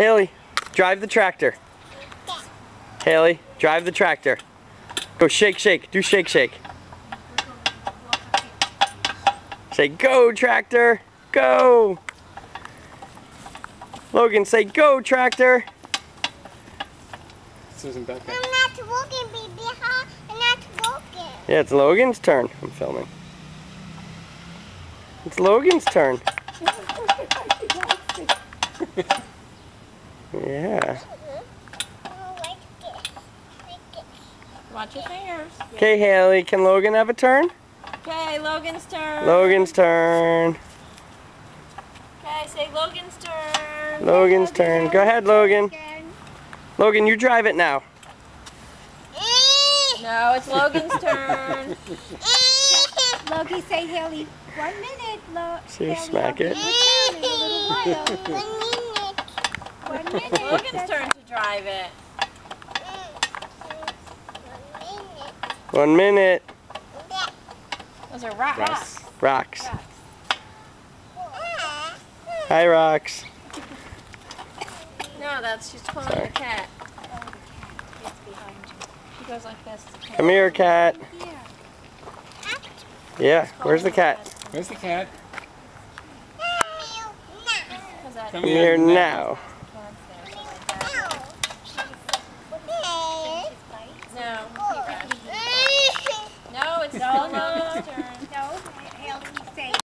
Haley, drive the tractor. Haley, drive the tractor. Go shake, shake. Do shake, shake. Say go, tractor. Go. Logan, say go, tractor. Susan, back up. I'm not walking, baby. I'm not walking. Yeah, it's Logan's turn. I'm filming. It's Logan's turn. Yeah. Watch your fingers. Okay, Haley, can Logan have a turn? Okay, Logan's turn. Logan's turn. Okay, say Logan's turn. Logan's turn. Go ahead, Logan. Logan, you drive it now. No, it's Logan's turn. Logie, say Haley. 1 minute, See her Haley, smack it. I'll be returning a little while. 1 minute. Logan's turn to drive it. 1 minute. Those are rocks. Rocks. Hi, Rocks. No, she's pulling Sorry. the cat. She goes like this. Come here, cat. Yeah. Yeah, where's the cat? Where's the cat? How's that? Come here now.